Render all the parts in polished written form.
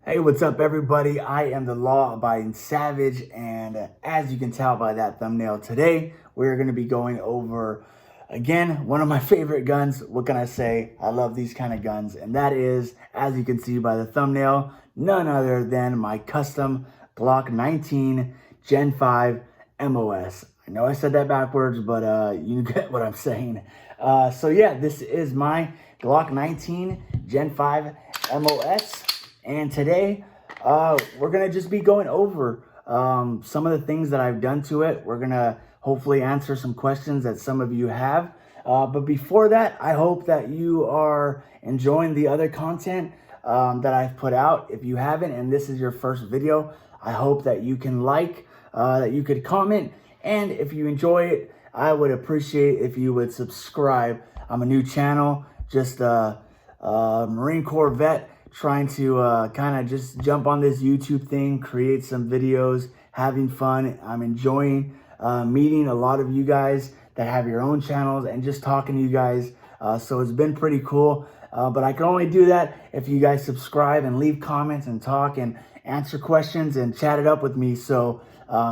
Hey, what's up, everybody? I am the law-abiding savage, and as you can tell by that thumbnail, today we're going to be going over, again, one of my favorite guns. What can I say? I love these kind of guns, and that is, as you can see by the thumbnail, none other than my custom Glock 19 Gen 5 MOS. I know I said that backwards, but you get what I'm saying. So yeah, this is my Glock 19 Gen 5 MOS. And today, we're going to just be going over some of the things that I've done to it. We're going to hopefully answer some questions that some of you have. But before that, I hope that you are enjoying the other content that I've put out. If you haven't, and this is your first video, I hope that you can that you could comment. And if you enjoy it, I would appreciate if you would subscribe. I'm a new channel, just a Marine Corps vet, trying to kind of just jump on this YouTube thing, create some videos, having fun. I'm enjoying meeting a lot of you guys that have your own channels and just talking to you guys. So it's been pretty cool. But I can only do that if you guys subscribe and leave comments and talk and answer questions and chat it up with me. So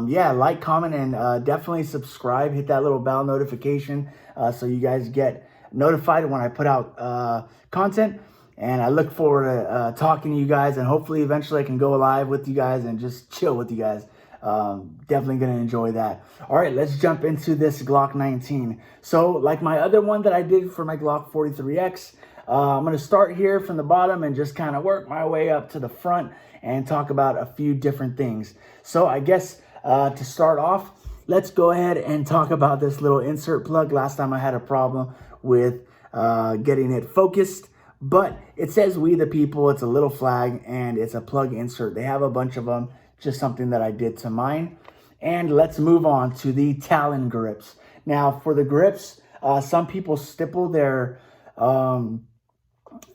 yeah, like, comment, and definitely subscribe. Hit that little bell notification so you guys get notified when I put out content. And I look forward to talking to you guys, and hopefully eventually I can go live with you guys and just chill with you guys. Definitely going to enjoy that. All right, let's jump into this Glock 19. So like my other one that I did for my Glock 43X, I'm going to start here from the bottom and just kind of work my way up to the front and talk about a few different things. So I guess to start off, let's go ahead and talk about this little insert plug. Last time I had a problem with getting it focused. But it says "We the People." It's a little flag, and it's a plug insert. They have a bunch of them, just something that I did to mine. And let's move on to the Talon grips. Now, for the grips, some people stipple their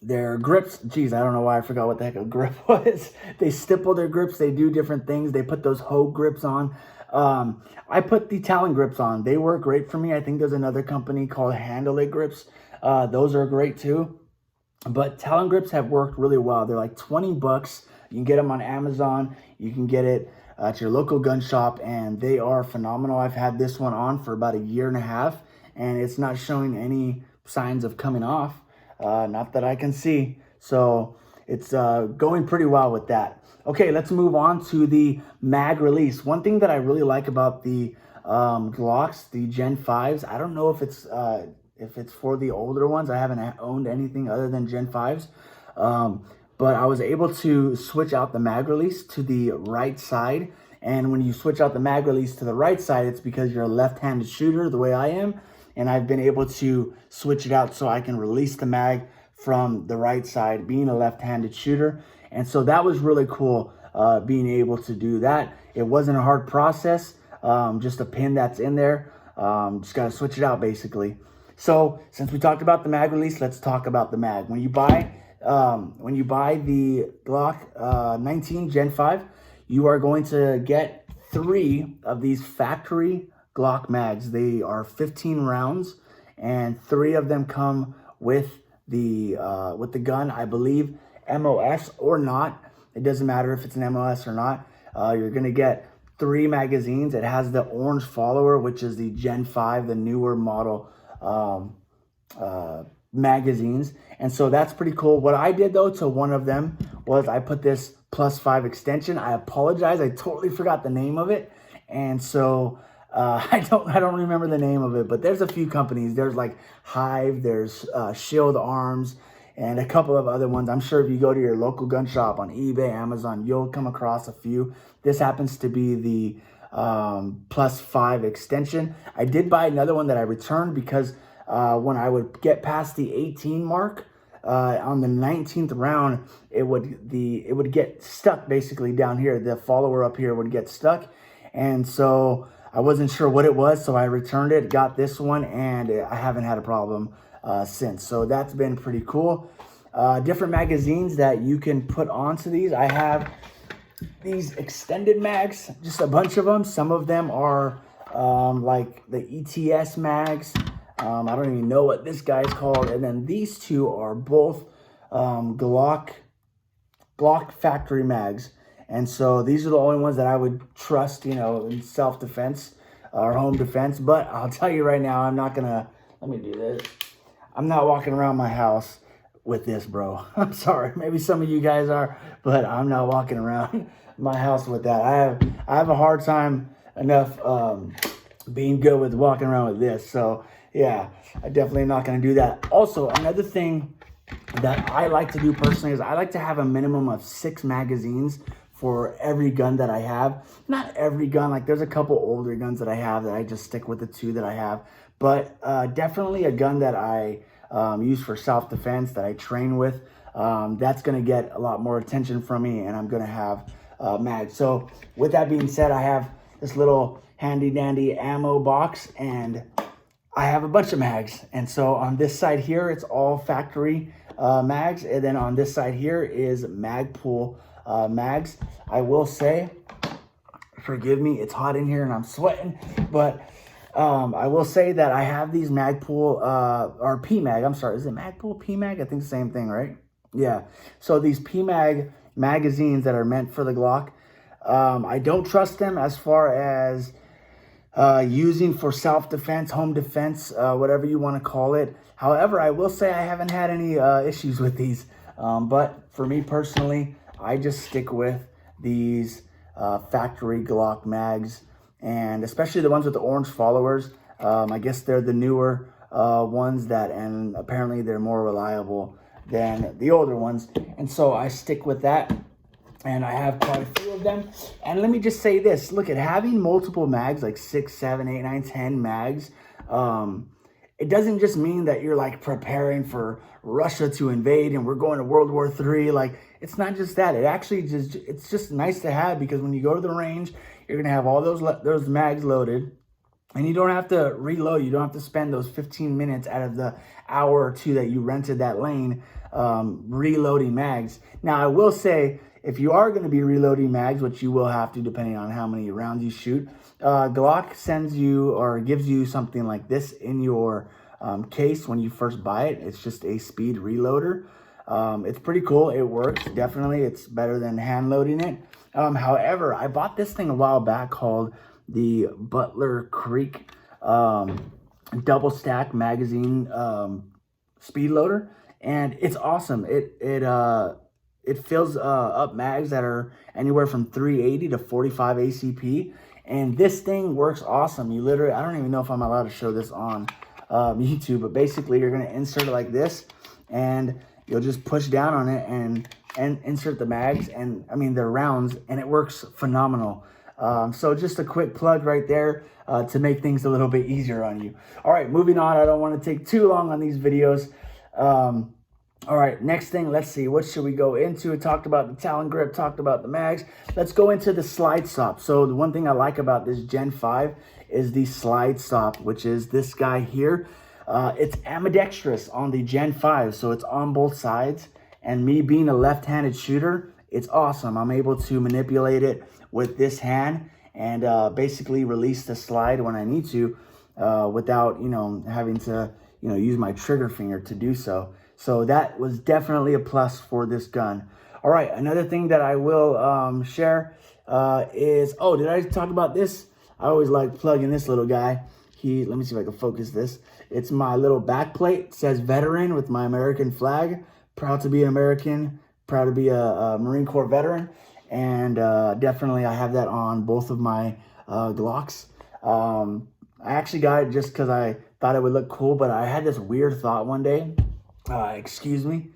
grips. Geez, I don't know why I forgot what the heck a grip was. They stipple their grips. They do different things. They put those Hogue grips on. I put the Talon grips on. They work great for me. I think there's another company called Handle It grips. Those are great too. But Talon grips have worked really well. They're like 20 bucks. You can get them on Amazon. You can get it at your local gun shop, and they are phenomenal. I've had this one on for about a year and a half, and it's not showing any signs of coming off. Not that I can see. So it's going pretty well with that. Okay, let's move on to the mag release. One thing that I really like about the Glocks, the Gen 5s, I don't know if it's for the older ones. I haven't owned anything other than Gen 5s. But I was able to switch out the mag release to the right side. And when you switch out the mag release to the right side, it's because you're a left-handed shooter the way I am. And I've been able to switch it out so I can release the mag from the right side, being a left-handed shooter. And so that was really cool, being able to do that. It wasn't a hard process, just a pin that's in there. Just got to switch it out, basically. So since we talked about the mag release, let's talk about the mag. When you buy the Glock 19 Gen 5, you are going to get 3 of these factory Glock mags. They are 15 rounds, and 3 of them come with the gun. I believe MOS or not. It doesn't matter if it's an MOS or not. You're going to get 3 magazines. It has the orange follower, which is the Gen 5, the newer model magazines. And so that's pretty cool. What I did though to one of them was I put this +5 extension. I apologize, I totally forgot the name of it. And so I don't remember the name of it, but there's a few companies. There's like Hive, there's Shield Arms, and a couple of other ones. I'm sure if you go to your local gun shop on eBay, Amazon, you'll come across a few. This happens to be the +5 extension. I did buy another one that I returned because when I would get past the 18 mark, on the 19th round, it would get stuck basically down here. The follower up here would get stuck, and so I wasn't sure what it was, so I returned it, got this one, and I haven't had a problem since. So that's been pretty cool. Different magazines that you can put onto these. I have these extended mags, just a bunch of them. Some of them are like the ETS mags. I don't even know what this guy's called. And then these two are both Glock Glock factory mags. And so these are the only ones that I would trust, you know, in self-defense or home defense. But I'll tell you right now, I'm not gonna, let me do this. I'm not walking around my house with this, bro. I'm sorry. Maybe some of you guys are, but I'm not walking around my house with that. I have a hard time enough being good with walking around with this. So yeah, I definitely not going to do that. Also, another thing that I like to do personally is I like to have a minimum of 6 magazines for every gun that I have. Not every gun, like there's a couple older guns that I have that I just stick with the 2 that I have, but definitely a gun that I use for self-defense, that I train with, that's going to get a lot more attention from me, and I'm going to have mags. So with that being said, I have this little handy dandy ammo box, and I have a bunch of mags. And so on this side here, it's all factory mags, and then on this side here is Magpul mags. I will say, forgive me, it's hot in here and I'm sweating, but I will say that I have these Magpul or PMag. I'm sorry, is it Magpul PMag? I think the same thing, right? Yeah. So these PMag magazines that are meant for the Glock, I don't trust them as far as using for self-defense, home defense, whatever you want to call it. However, I will say I haven't had any issues with these. But for me personally, I just stick with these factory Glock mags, and especially the ones with the orange followers. I guess they're the newer ones and apparently they're more reliable than the older ones. And so I stick with that. And I have quite a few of them. And let me just say this. Look, at having multiple mags, like 6, 7, 8, 9, 10 mags, it doesn't just mean that you're like preparing for Russia to invade and we're going to World War III. Like, it's not just that. It's just nice to have, because when you go to the range, you're going to have all those mags loaded. And you don't have to reload. You don't have to spend those 15 minutes out of the hour or 2 that you rented that lane reloading mags. Now, I will say, if you are going to be reloading mags, which you will have to depending on how many rounds you shoot, Glock sends you or gives you something like this in your case when you first buy it. It's just a speed reloader. It's pretty cool. It works. Definitely. It's better than hand loading it. However, I bought this thing a while back called the Butler Creek double stack magazine speed loader, and it's awesome. It fills up mags that are anywhere from 380 to 45 ACP, and this thing works awesome. You literally, I don't even know if I'm allowed to show this on YouTube, but basically you're going to insert it like this, and you'll just push down on it and insert the mags, and I mean, they're rounds, and it works phenomenal. So just a quick plug right there to make things a little bit easier on you. All right, moving on. I don't want to take too long on these videos. All right, next thing, let's see. What should we go into? I talked about the Talon grip, talked about the mags. Let's go into the slide stop. So the one thing I like about this Gen 5 is the slide stop, which is this guy here. It's ambidextrous on the Gen 5, so it's on both sides. And me being a left-handed shooter, it's awesome. I'm able to manipulate it with this hand and basically release the slide when I need to without, having to, use my trigger finger to do so. So that was definitely a plus for this gun. All right, another thing that I will share is, did I talk about this? I always like plugging this little guy. Let me see if I can focus this. It's my little back plate. It says veteran with my American flag. Proud to be an American, proud to be a Marine Corps veteran. And definitely I have that on both of my Glocks. I actually got it just because I thought it would look cool, but I had this weird thought one day. Excuse me.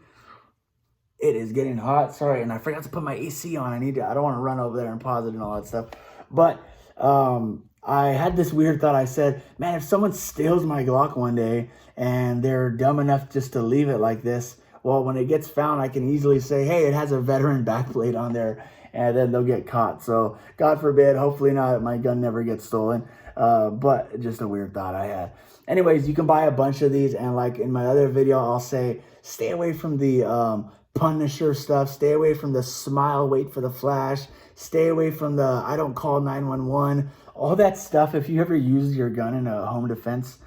It is getting hot. Sorry, and I forgot to put my AC on. I don't want to run over there and pause it and all that stuff. But I had this weird thought. I said, man, if someone steals my Glock one day and they're dumb enough just to leave it like this, well, when it gets found, I can easily say, hey, it has a veteran backplate on there, and then they'll get caught. So God forbid, hopefully not, my gun never gets stolen. But just a weird thought I had. Anyways, you can buy a bunch of these, and like in my other video, I'll say, stay away from the Punisher stuff. Stay away from the smile, wait for the flash. Stay away from the I don't call 911. All that stuff, if you ever use your gun in a home defense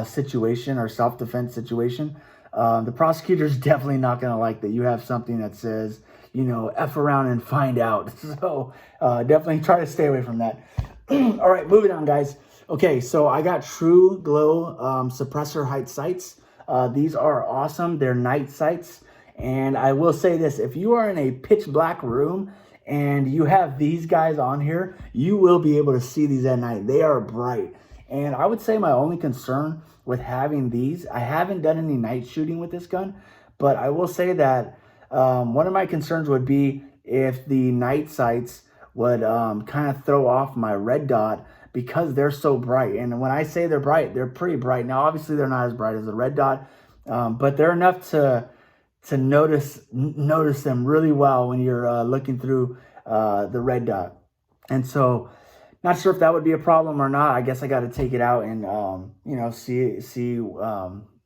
situation or self-defense situation, the prosecutor's definitely not going to like that you have something that says, F around and find out. So definitely try to stay away from that. All right, moving on, guys. Okay, so I got True Glow suppressor height sights. These are awesome. They're night sights. And I will say this, if you are in a pitch black room and you have these guys on here, you will be able to see these at night. They are bright. And I would say my only concern with having these, I haven't done any night shooting with this gun, but I will say that one of my concerns would be if the night sights would kind of throw off my red dot because they're so bright. And when I say they're bright, they're pretty bright. Now, obviously, they're not as bright as the red dot, but they're enough to notice them really well when you're looking through the red dot. And so, not sure if that would be a problem or not. I guess I got to take it out and see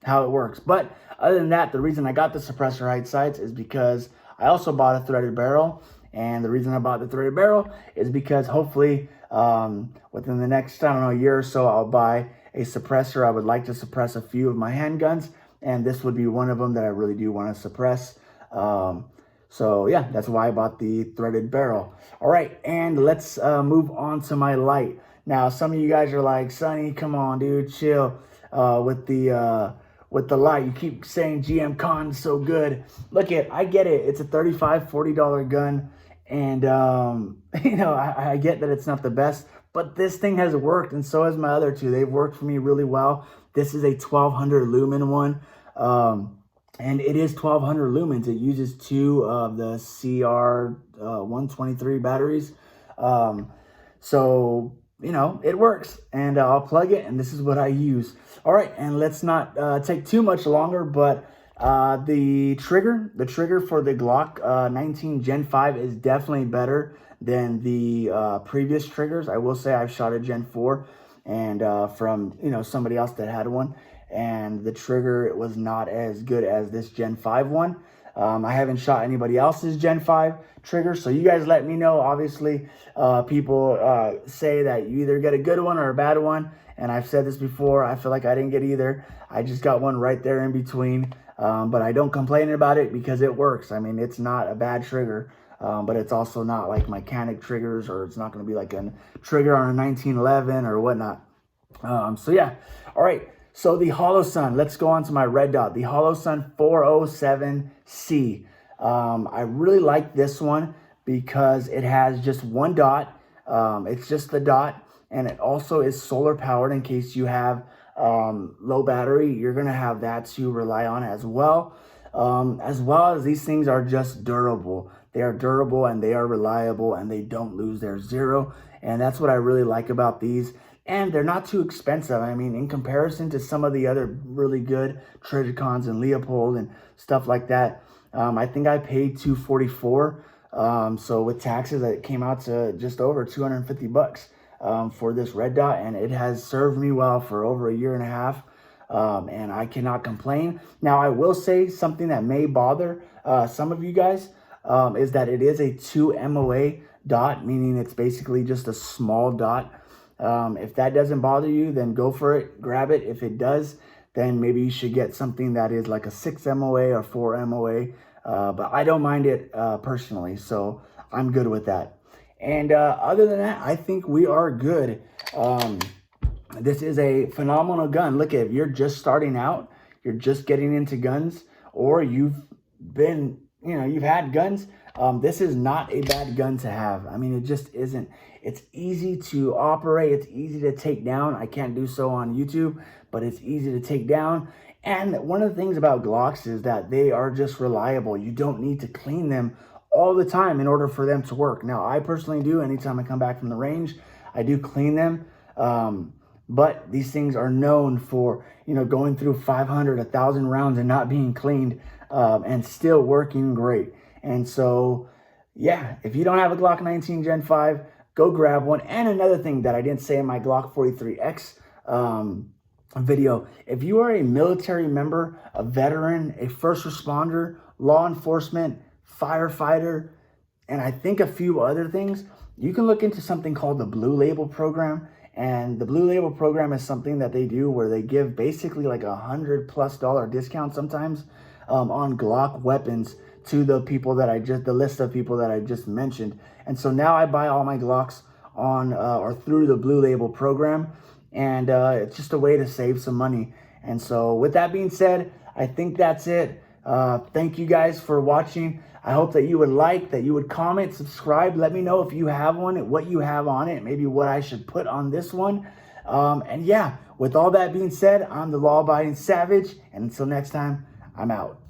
how it works. But other than that, the reason I got the suppressor height sights is because I also bought a threaded barrel. And the reason I bought the threaded barrel is because hopefully within the next, year or so, I'll buy a suppressor. I would like to suppress a few of my handguns, and this would be one of them that I really do want to suppress. So yeah, that's why I bought the threaded barrel. All right, and let's move on to my light. Now, some of you guys are like, Sonny, come on, dude, chill with the light. You keep saying GM Con's so good. Look I get it. It's a $35, $40 gun. And, I get that it's not the best, but this thing has worked, and so has my other two. They've worked for me really well. This is a 1200 lumen one. And it is 1200 lumens. It uses two of the CR 123 batteries. So, it works, and I'll plug it, and this is what I use. All right, and let's not take too much longer, but the trigger for the Glock 19 Gen 5 is definitely better than the previous triggers. I will say I've shot a Gen 4 and from somebody else that had one, and the trigger, it was not as good as this Gen 5 one. I haven't shot anybody else's Gen 5 trigger, so you guys let me know. Obviously, people say that you either get a good one or a bad one, and I've said this before. I feel like I didn't get either. I just got one right there in between, but I don't complain about it because it works. I mean, it's not a bad trigger, but it's also not like mechanic triggers, or it's not going to be like a trigger on a 1911 or whatnot. So yeah, all right. So the Holosun, let's go on to my red dot. The Holosun 407C. I really like this one because it has just one dot. It's just the dot, and it also is solar powered in case you have low battery. You're going to have that to rely on as well. As well as these things are just durable. They are durable and they are reliable and they don't lose their zero. And that's what I really like about these. And they're not too expensive. I mean, in comparison to some of the other really good Trijicons and Leopold and stuff like that, I think I paid $244. So with taxes, it came out to just over $250 for this red dot, and it has served me well for over a year and a half. And I cannot complain. Now, I will say something that may bother some of you guys is that it is a 2 MOA dot, meaning it's basically just a small dot. If that doesn't bother you, then go for it, grab it. If it does, then maybe you should get something that is like a 6 MOA or 4 MOA. But I don't mind it personally, so I'm good with that. And other than that, I think we are good. This is a phenomenal gun. Look, if you're just starting out, you're just getting into guns, or you've been, you've had guns, this is not a bad gun to have. I mean, it just isn't. It's easy to operate. It's easy to take down. I can't do so on YouTube, but it's easy to take down. And one of the things about Glocks is that they are just reliable. You don't need to clean them all the time in order for them to work. Now, I personally do. Anytime I come back from the range, I do clean them. But these things are known for, going through 500, 1,000 rounds and not being cleaned and still working great. And so, yeah, if you don't have a Glock 19 Gen 5, go grab one. And another thing that I didn't say in my Glock 43X video, if you are a military member, a veteran, a first responder, law enforcement, firefighter, and I think a few other things, you can look into something called the Blue Label program. And the Blue Label program is something that they do where they give basically like $100+ discount sometimes on Glock weapons to the people that the list of people that I just mentioned. And so now I buy all my Glocks on or through the Blue Label program, and it's just a way to save some money. And so with that being said, I think that's it. Thank you guys for watching. I hope that you would like, that you would comment, subscribe. Let me know if you have one, what you have on it, maybe what I should put on this one. And yeah, with all that being said, I'm the law-abiding savage. And until next time, I'm out.